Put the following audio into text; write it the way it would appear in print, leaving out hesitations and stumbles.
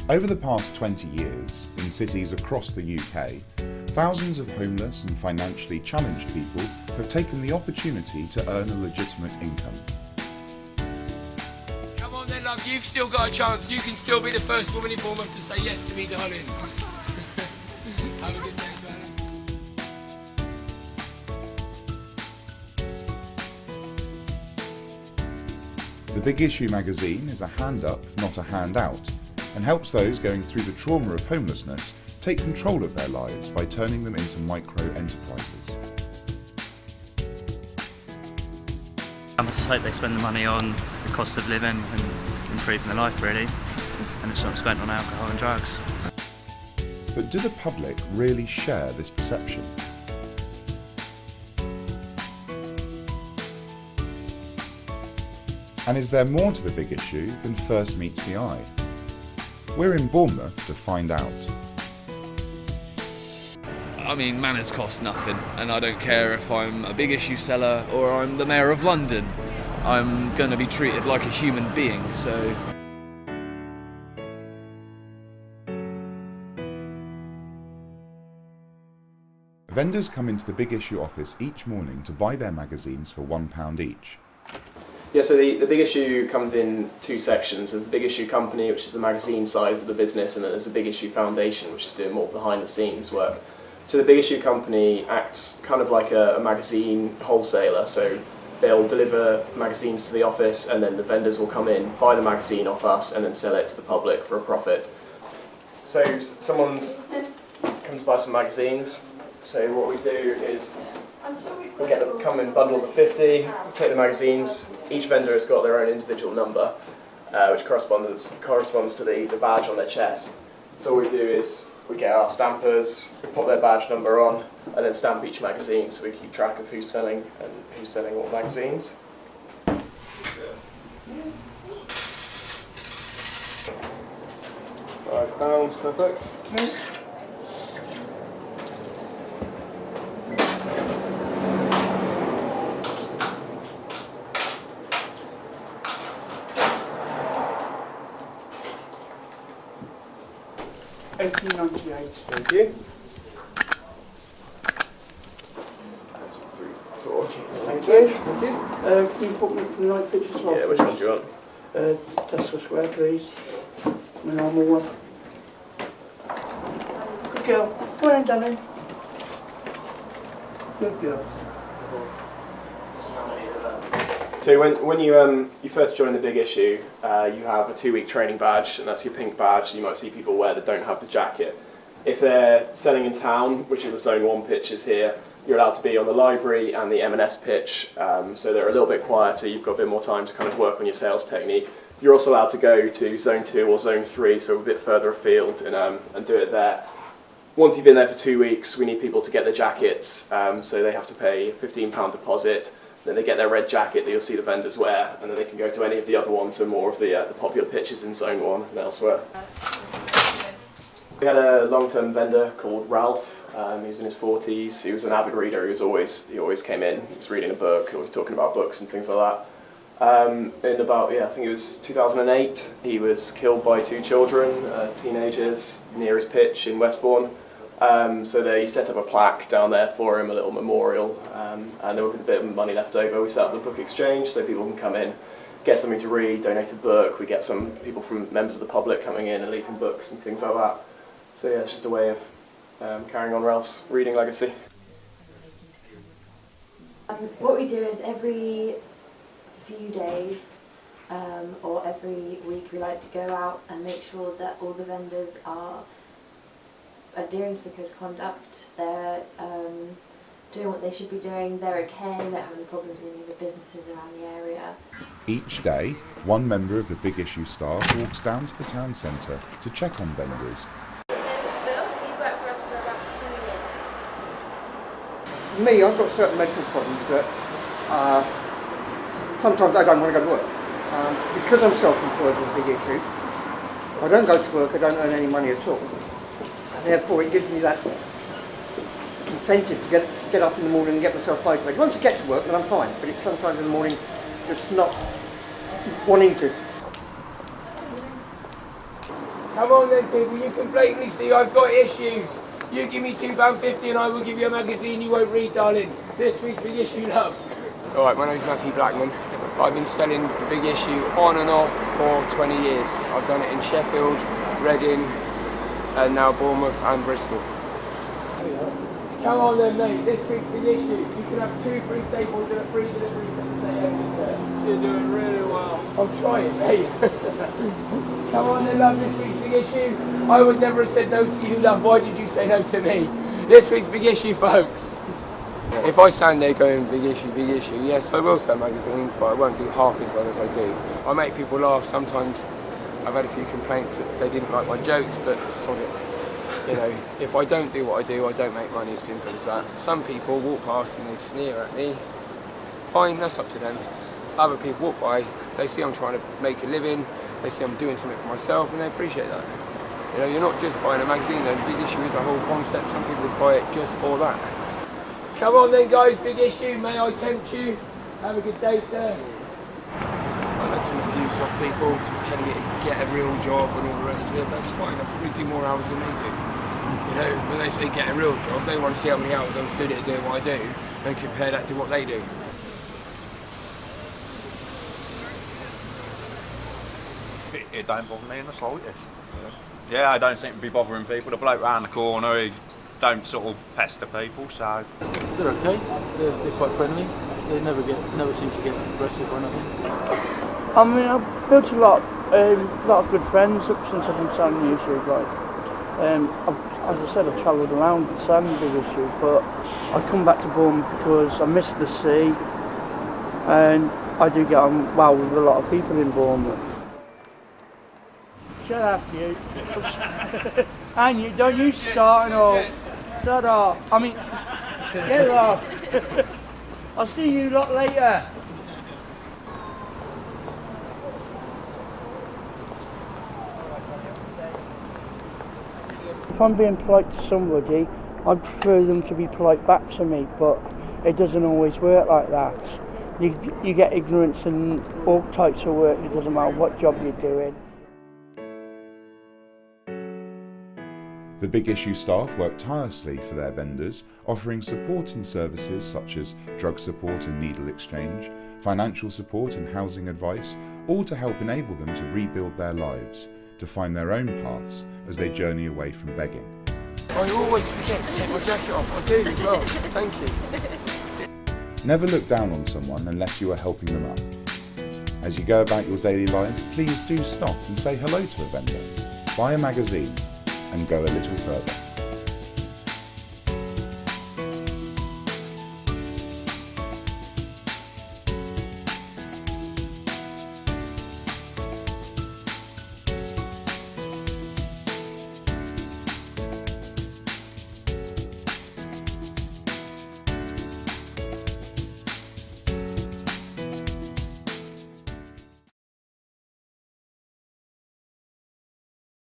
Over the past 20 years, in cities across the UK, thousands of homeless and financially challenged people have taken the opportunity to earn a legitimate income. Come on then, love, you've still got a chance. You can still be the first woman in Bournemouth to say yes to me, darling. Have a good day, darling. The Big Issue magazine is a hand up, not a handout, and helps those going through the trauma of homelessness take control of their lives by turning them into micro-enterprises. I just hope they spend the money on the cost of living and improving their life, really, and it's not spent on alcohol and drugs. But do the public really share this perception? And is there more to the Big Issue than first meets the eye? We're in Bournemouth to find out. I mean, manners cost nothing, and I don't care if I'm a big issue seller or I'm the Mayor of London. I'm going to be treated like a human being, so... Vendors come into the Big Issue office each morning to buy their magazines for £1 each. Yeah, so the Big Issue comes in two sections. There's the Big Issue Company, which is the magazine side of the business, and then there's the Big Issue Foundation, which is doing more behind the scenes work. So the Big Issue Company acts kind of like a magazine wholesaler, so they'll deliver magazines to the office and then the vendors will come in, buy the magazine off us and then sell it to the public for a profit. So someone comes to buy some magazines, so what we do is we get them come in bundles of 50, we take the magazines. Each vendor has got their own individual number, which corresponds to the badge on their chest. So what we do is we get our stampers, we put their badge number on, and then stamp each magazine so we keep track of who's selling and who's selling what magazines. £5, perfect. Okay. £18.98. Thank you. That's 3, 4. Thank you. Thank you. Can you put me from the right picture as well? Yeah, which one do you want? Tesco Square, please. My normal one. Good girl. Come on, darling. Good girl. So when you first join the Big Issue, you have a 2-week training badge, and that's your pink badge. You might see people wear that don't have the jacket. If they're selling in town, which are the Zone 1 pitches here, you're allowed to be on the library and the M&S pitch, so they're a little bit quieter. You've got a bit more time to kind of work on your sales technique. You're also allowed to go to Zone 2 or Zone 3, so a bit further afield, and do it there. Once you've been there for 2 weeks, we need people to get their jackets, so they have to pay a £15 deposit. Then they get their red jacket that you'll see the vendors wear, and then they can go to any of the other ones and more of the popular pitches in Zone 1 and elsewhere. We had a long-term vendor called Ralph. He was in his 40s. He was an avid reader. He always came in. He was reading a book, always talking about books and things like that. In about, I think it was 2008, he was killed by 2 children, teenagers, near his pitch in Westbourne. So they set up a plaque down there for him, a little memorial, and there was a bit of money left over. We set up the book exchange so people can come in, get something to read, donate a book. We get some people from members of the public coming in and leaving books and things like that. So yeah, it's just a way of carrying on Ralph's reading legacy. What we do is every few days or every week we like to go out and make sure that all the vendors are adhering to the code of conduct, they're doing what they should be doing, they're okay, they're having problems in the businesses around the area. Each day, one member of the Big Issue staff walks down to the town centre to check on vendors. He's worked for us for about 20 years. Me, I've got certain medical problems that sometimes I don't want to go to work. Because I'm self-employed with a Big Issue, I don't go to work, I don't earn any money at all. And therefore it gives me that incentive to get up in the morning and get myself motivated. Once you get to work, then I'm fine, but it's sometimes in the morning just not wanting to. Come on then people, you can blatantly see I've got issues. You give me £2.50 and I will give you a magazine you won't read, darling. This week's Big Issue Love. Alright, my name's Matthew Blackman. I've been selling the Big Issue on and off for 20 years. I've done it in Sheffield, Reading, and now Bournemouth and Bristol. Come on then mate, this week's Big Issue. You can have 2 free staples and a free delivery for You're doing really well. I'm trying, mate. Come on then love, this week's Big Issue. I would never have said no to you, love. Why did you say no to me? This week's Big Issue, folks. If I stand there going big issue, yes, I will sell magazines, but I won't do half as well as I do. I make people laugh. Sometimes I've had a few complaints that they didn't like my jokes, but sod it. You know, if I don't do what I do, I don't make money, as simple as that. Some people walk past and they sneer at me. Fine, that's up to them. Other people walk by, they see I'm trying to make a living, they see I'm doing something for myself, and they appreciate that. You know, you're not just buying a magazine, the Big Issue is a whole concept. Some people buy it just for that. Come on then guys, Big Issue, may I tempt you? Have a good day, sir. I've had some abuse off people telling me to get a real job and all the rest of it. That's fine, I probably do more hours than they do. You know, when they say get a real job, they want to see how many hours I'm stood here doing what I do and compare that to what they do. It don't bother me in the slightest. Yeah, I don't seem to be bothering people. The bloke round the corner, he don't sort of pester people, so... They're okay. They're quite friendly. They never seem to get aggressive or anything. I mean, I've built a lot of good friends since I've been selling the issue. As I said, I've travelled around selling the Big Issue, but I come back to Bournemouth because I miss the sea, and I do get on well with a lot of people in Bournemouth. Shut up, you. And you, don't you start and all. Shut up. I mean, get lost. I'll see you lot later. If I'm being polite to somebody, I'd prefer them to be polite back to me, but it doesn't always work like that. You get ignorance in all types of work, it doesn't matter what job you're doing. The Big Issue staff work tirelessly for their vendors, offering support and services such as drug support and needle exchange, financial support and housing advice, all to help enable them to rebuild their lives, to find their own paths as they journey away from begging. I always forget to take my jacket off. I do as well. Thank you. Never look down on someone unless you are helping them up. As you go about your daily lives, please do stop and say hello to a vendor, buy a magazine, and go a little further.